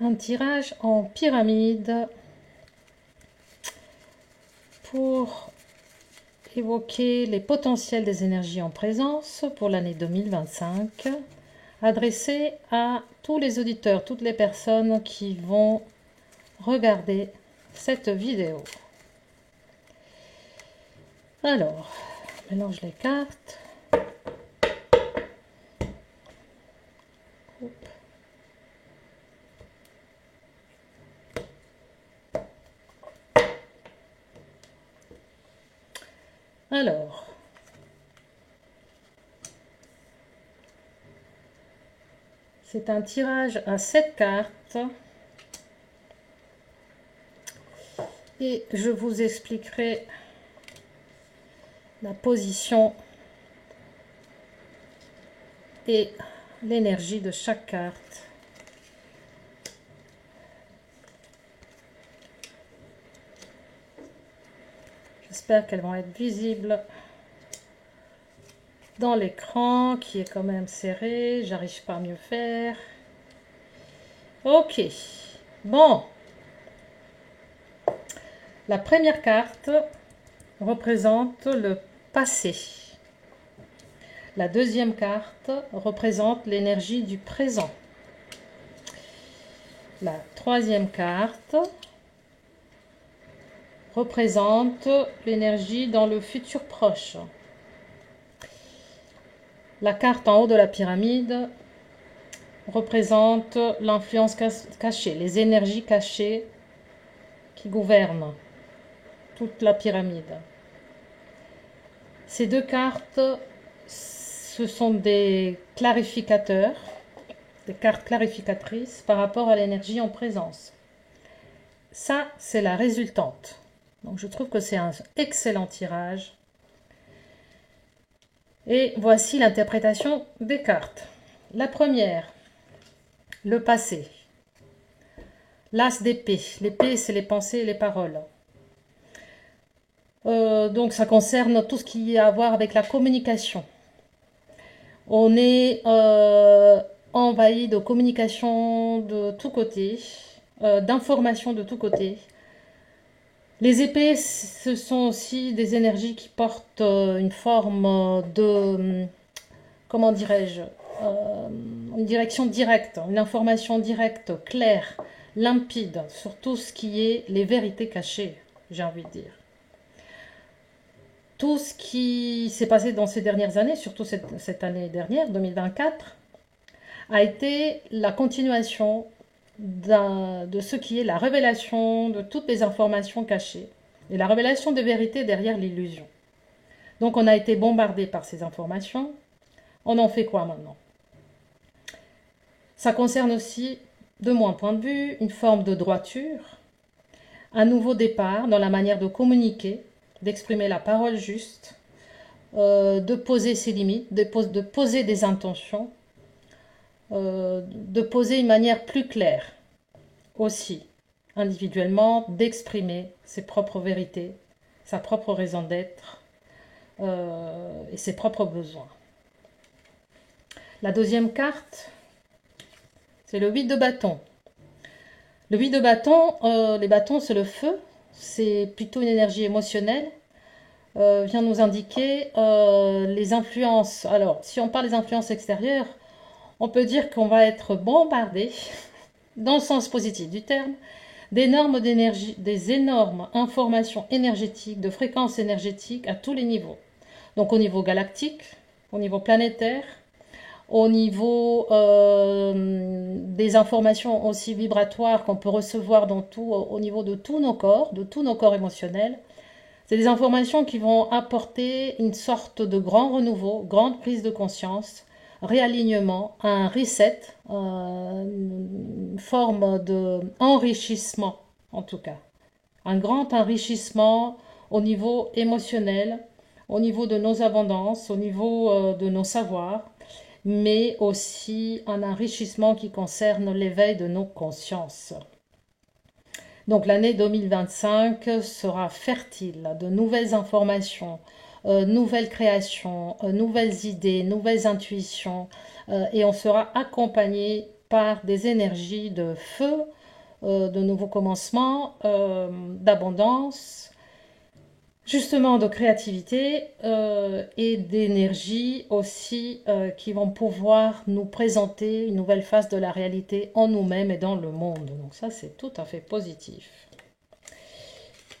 un tirage en pyramide pour évoquer les potentiels des énergies en présence pour l'année 2025, adressé à tous les auditeurs, toutes les personnes qui vont regarder cette vidéo. Alors, mélange les cartes. Alors, c'est un tirage à 7 cartes et je vous expliquerai la position et l'énergie de chaque carte. J'espère qu'elles vont être visibles dans l'écran qui est quand même serré. J'arrive pas à mieux faire. Ok. Bon. La première carte représente le passé. La deuxième carte représente l'énergie du présent. La troisième carte représente l'énergie dans le futur proche. La carte en haut de la pyramide représente l'influence cachée, les énergies cachées qui gouvernent toute la pyramide. Ces deux cartes, ce sont des clarificateurs, des cartes clarificatrices par rapport à l'énergie en présence. Ça, c'est la résultante. Donc, je trouve que c'est un excellent tirage. Et voici l'interprétation des cartes. La première, le passé. L'as d'épée. L'épée, c'est les pensées et les paroles. Donc, ça concerne tout ce qui a à voir avec la communication. On est envahi de communication de tous côtés, d'informations de tous côtés. Les épées, ce sont aussi des énergies qui portent une forme de, comment dirais-je, une direction directe, une information directe, claire, limpide, sur tout ce qui est les vérités cachées, j'ai envie de dire. Tout ce qui s'est passé dans ces dernières années, surtout cette année dernière, 2024, a été la continuation de ce qui est la révélation de toutes les informations cachées et la révélation des vérités derrière l'illusion. Donc on a été bombardé par ces informations. On en fait quoi maintenant? Ça concerne aussi, de mon point de vue, une forme de droiture, un nouveau départ dans la manière de communiquer, d'exprimer la parole juste, de poser ses limites, de poser des intentions, de poser une manière plus claire aussi, individuellement, d'exprimer ses propres vérités, sa propre raison d'être et ses propres besoins. La deuxième carte, c'est le 8 de bâton. Le 8 de bâton, les bâtons, c'est le feu, c'est plutôt une énergie émotionnelle, vient nous indiquer les influences. Alors, si on parle des influences extérieures, on peut dire qu'on va être bombardé, dans le sens positif du terme, des énormes informations énergétiques, de fréquences énergétiques à tous les niveaux. Donc au niveau galactique, au niveau planétaire, au niveau des informations aussi vibratoires qu'on peut recevoir au niveau de tous nos corps émotionnels. C'est des informations qui vont apporter une sorte de grand renouveau, grande prise de conscience, réalignement, un reset, une forme d'enrichissement en tout cas. Un grand enrichissement au niveau émotionnel, au niveau de nos abondances, au niveau de nos savoirs, mais aussi un enrichissement qui concerne l'éveil de nos consciences. Donc l'année 2025 sera fertile de nouvelles informations, nouvelles créations, nouvelles idées, nouvelles intuitions, et on sera accompagné par des énergies de feu, de nouveaux commencements, d'abondance, justement de créativité et d'énergie aussi qui vont pouvoir nous présenter une nouvelle face de la réalité en nous-mêmes et dans le monde. Donc ça, c'est tout à fait positif.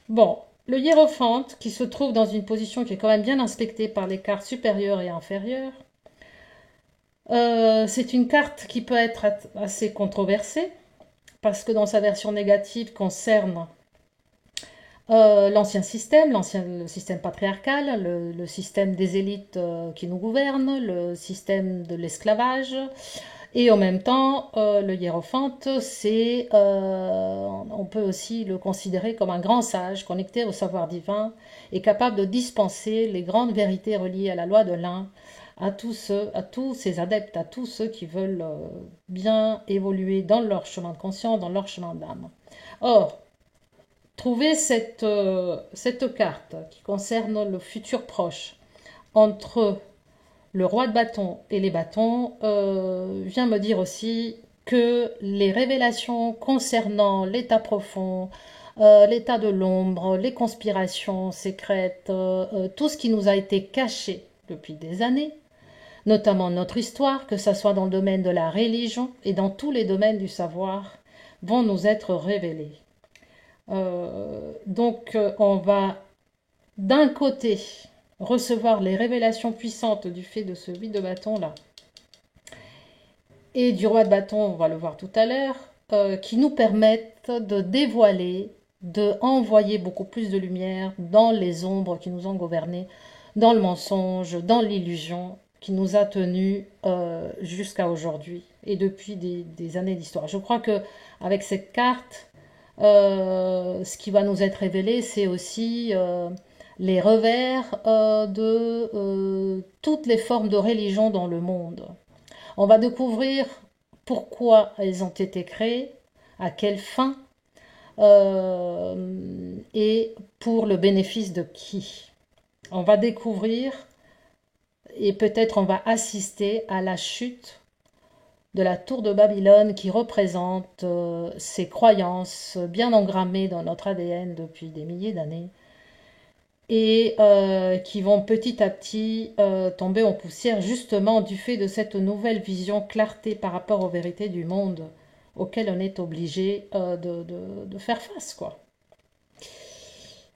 Bon, le hiérophante qui se trouve dans une position qui est quand même bien inspectée par les cartes supérieures et inférieures, c'est une carte qui peut être assez controversée parce que dans sa version négative concerne l'ancien système, le système patriarcal, le système des élites qui nous gouvernent, le système de l'esclavage. Et en même temps, le hiérophante, on peut aussi le considérer comme un grand sage connecté au savoir divin et capable de dispenser les grandes vérités reliées à la loi de l'un à tous ces adeptes, à tous ceux qui veulent bien évoluer dans leur chemin de conscience, dans leur chemin d'âme. Or, trouver cette carte qui concerne le futur proche entre le roi de bâton et les bâtons vient me dire aussi que les révélations concernant l'état profond, l'état de l'ombre, les conspirations secrètes, tout ce qui nous a été caché depuis des années, notamment notre histoire, que ce soit dans le domaine de la religion et dans tous les domaines du savoir, vont nous être révélées. Donc on va d'un côté recevoir les révélations puissantes du fait de ce 8 de bâton là et du roi de bâton, on va le voir tout à l'heure, qui nous permettent de dévoiler, de envoyer beaucoup plus de lumière dans les ombres qui nous ont gouvernés, dans le mensonge, dans l'illusion qui nous a tenus jusqu'à aujourd'hui et depuis des années d'histoire. Je crois que avec cette carte, ce qui va nous être révélé, c'est aussi les revers de toutes les formes de religion dans le monde. On va découvrir pourquoi elles ont été créées, à quelle fin, et pour le bénéfice de qui. On va découvrir et peut-être on va assister à la chute de la tour de Babylone qui représente ces croyances bien engrammées dans notre ADN depuis des milliers d'années et qui vont petit à petit tomber en poussière justement du fait de cette nouvelle vision clarté par rapport aux vérités du monde auquel on est obligé de faire face, quoi.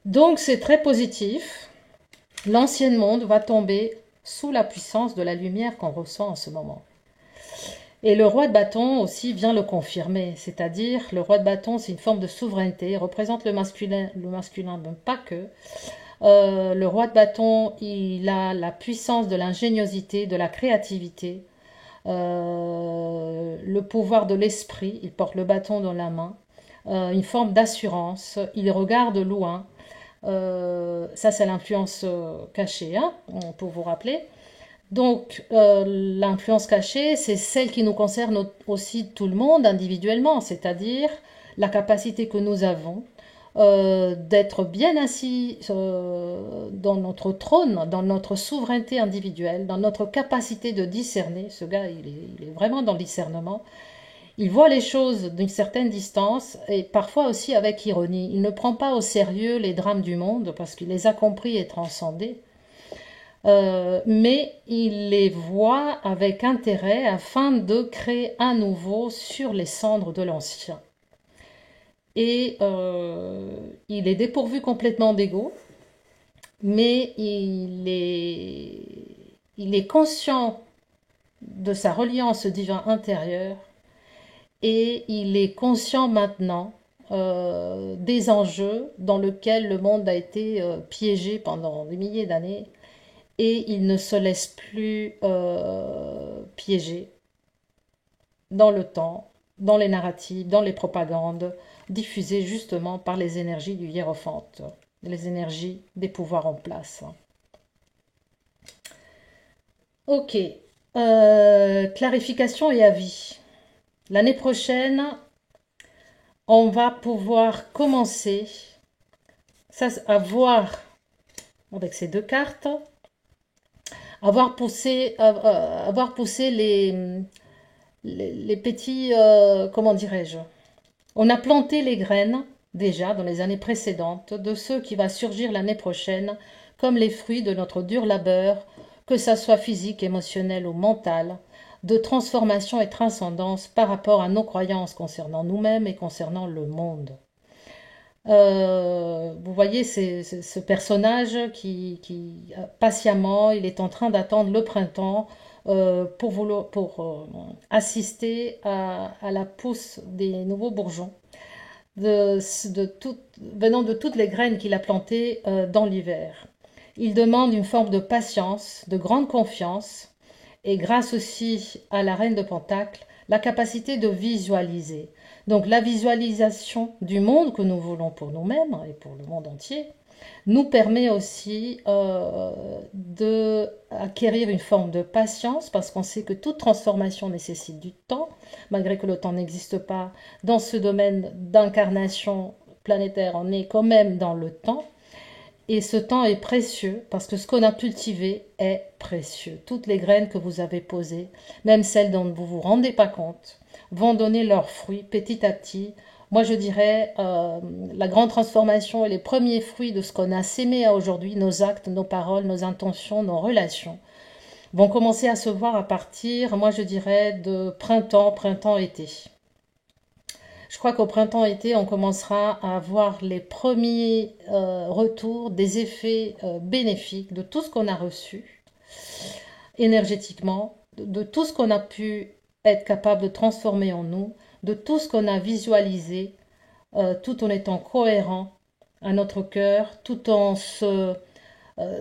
Donc c'est très positif. L'ancien monde va tomber sous la puissance de la lumière qu'on ressent en ce moment. Et le roi de bâton aussi vient le confirmer, c'est-à-dire le roi de bâton, c'est une forme de souveraineté, il représente le masculin, même pas que. Le roi de bâton, il a la puissance de l'ingéniosité, de la créativité, le pouvoir de l'esprit, il porte le bâton dans la main, une forme d'assurance, il regarde loin, ça c'est l'influence cachée, hein, pour vous rappeler. Donc, l'influence cachée, c'est celle qui nous concerne aussi tout le monde individuellement, c'est-à-dire la capacité que nous avons d'être bien assis dans notre trône, dans notre souveraineté individuelle, dans notre capacité de discerner. Ce gars, il est vraiment dans le discernement. Il voit les choses d'une certaine distance et parfois aussi avec ironie. Il ne prend pas au sérieux les drames du monde parce qu'il les a compris et transcendés. Mais il les voit avec intérêt afin de créer un nouveau sur les cendres de l'ancien. Et il est dépourvu complètement d'ego, mais il est conscient de sa reliance au divin intérieur et il est conscient maintenant des enjeux dans lesquels le monde a été piégé pendant des milliers d'années. Et il ne se laisse plus piéger dans le temps, dans les narratifs, dans les propagandes, diffusées justement par les énergies du hiérophante, les énergies des pouvoirs en place. Ok, clarification et avis. L'année prochaine, on va pouvoir commencer à voir avec ces deux cartes avoir poussé les petits, comment dirais-je, on a planté les graines déjà dans les années précédentes de ce qui va surgir l'année prochaine comme les fruits de notre dur labeur, que ça soit physique, émotionnel ou mental, de transformation et transcendance par rapport à nos croyances concernant nous-mêmes et concernant le monde. Vous voyez, c'est ce personnage qui, patiemment, il est en train d'attendre le printemps pour assister à la pousse des nouveaux bourgeons venant de toutes les graines qu'il a plantées dans l'hiver. Il demande une forme de patience, de grande confiance, et grâce aussi à la reine de Pentacle, la capacité de visualiser. Donc la visualisation du monde que nous voulons pour nous-mêmes et pour le monde entier nous permet aussi d'acquérir une forme de patience parce qu'on sait que toute transformation nécessite du temps, malgré que le temps n'existe pas. Dans ce domaine d'incarnation planétaire, on est quand même dans le temps. Et ce temps est précieux parce que ce qu'on a cultivé est précieux. Toutes les graines que vous avez posées, même celles dont vous ne vous rendez pas compte, vont donner leurs fruits petit à petit. Moi, je dirais, la grande transformation et les premiers fruits de ce qu'on a sémé à aujourd'hui, nos actes, nos paroles, nos intentions, nos relations, vont commencer à se voir à partir, moi je dirais, de printemps, printemps-été. Je crois qu'au printemps-été, on commencera à avoir les premiers retours des effets bénéfiques de tout ce qu'on a reçu énergétiquement, de tout ce qu'on a pu être capable de transformer en nous, de tout ce qu'on a visualisé, tout en étant cohérent à notre cœur, tout en se...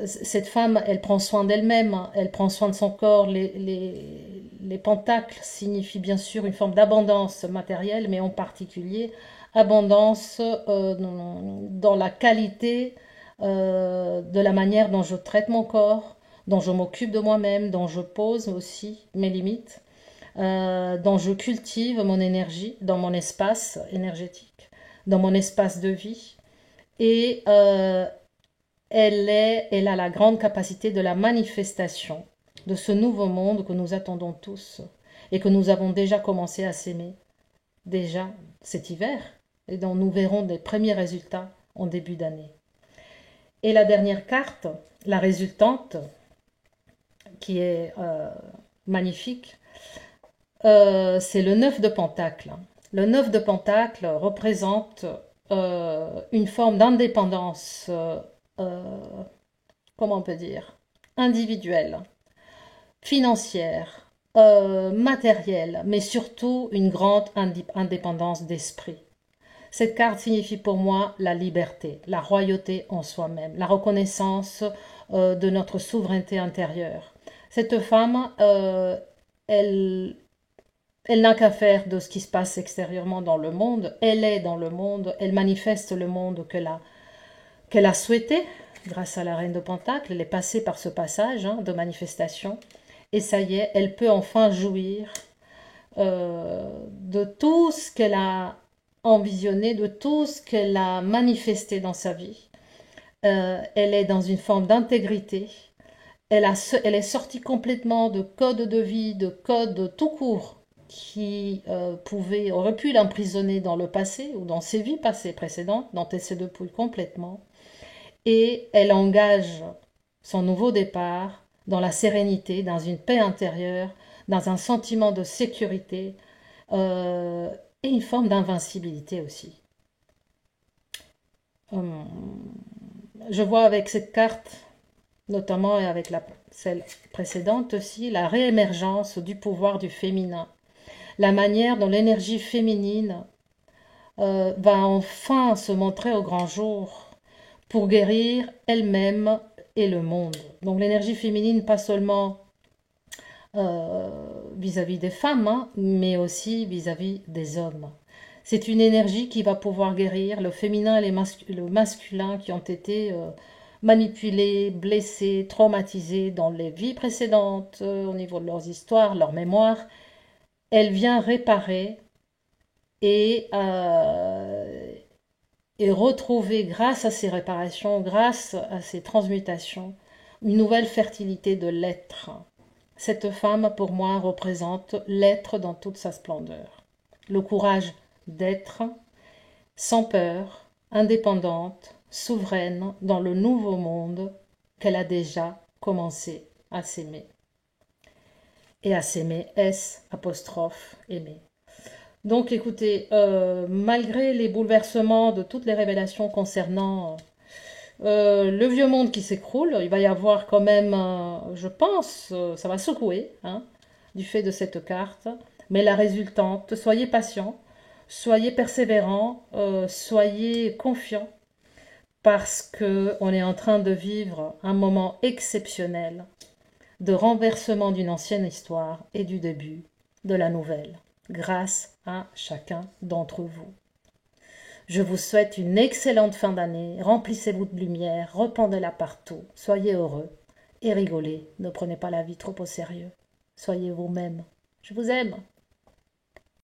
cette femme, elle prend soin d'elle-même, elle prend soin de son corps. Les pentacles signifient bien sûr une forme d'abondance matérielle, mais en particulier abondance dans la qualité de la manière dont je traite mon corps, dont je m'occupe de moi-même, dont je pose aussi mes limites, dont je cultive mon énergie dans mon espace énergétique, dans mon espace de vie. Et elle a la grande capacité de la manifestation de ce nouveau monde que nous attendons tous et que nous avons déjà commencé à s'aimer déjà cet hiver et dont nous verrons des premiers résultats en début d'année. Et la dernière carte, la résultante, qui est magnifique, c'est le 9 de Pentacle. Le 9 de Pentacle représente une forme d'indépendance, comment on peut dire, individuelle, financière, matérielle, mais surtout une grande indépendance d'esprit. Cette carte signifie pour moi la liberté, la royauté en soi-même, la reconnaissance de notre souveraineté intérieure. Cette femme, elle n'a qu'à faire de ce qui se passe extérieurement dans le monde. Elle est dans le monde, elle manifeste le monde qu'elle a souhaité grâce à la reine de Pentacle. Elle est passée par ce passage de manifestation. Et ça y est, elle peut enfin jouir de tout ce qu'elle a envisionné, de tout ce qu'elle a manifesté dans sa vie. Elle est dans une forme d'intégrité. Elle est sortie complètement de codes de vie, de codes tout court qui auraient pu l'emprisonner dans le passé ou dans ses vies passées précédentes, dont elle se dépouille complètement. Et elle engage son nouveau départ dans la sérénité, dans une paix intérieure, dans un sentiment de sécurité et une forme d'invincibilité aussi. Je vois avec cette carte, notamment et avec celle précédente aussi, la réémergence du pouvoir du féminin, la manière dont l'énergie féminine va enfin se montrer au grand jour pour guérir elle-même et le monde. Donc l'énergie féminine, pas seulement vis-à-vis des femmes, mais aussi vis-à-vis des hommes. C'est une énergie qui va pouvoir guérir le féminin et le masculin qui ont été manipulés, blessés, traumatisés dans les vies précédentes, au niveau de leurs histoires, leur mémoire. Elle vient réparer et retrouver, grâce à ces réparations, grâce à ces transmutations, une nouvelle fertilité de l'être. Cette femme, pour moi, représente l'être dans toute sa splendeur. Le courage d'être sans peur, indépendante, souveraine dans le nouveau monde qu'elle a déjà commencé à s'aimer. Et à s'aimer, S apostrophe aimer. Donc écoutez, malgré les bouleversements de toutes les révélations concernant le vieux monde qui s'écroule, il va y avoir quand même, je pense, ça va secouer, hein, du fait de cette carte, mais la résultante, soyez patient, soyez persévérant, soyez confiant, parce que on est en train de vivre un moment exceptionnel de renversement d'une ancienne histoire et du début de la nouvelle, grâce à chacun d'entre vous. Je vous souhaite une excellente fin d'année, remplissez-vous de lumière, répandez-la partout, soyez heureux et rigolez, ne prenez pas la vie trop au sérieux, soyez vous-même. Je vous aime.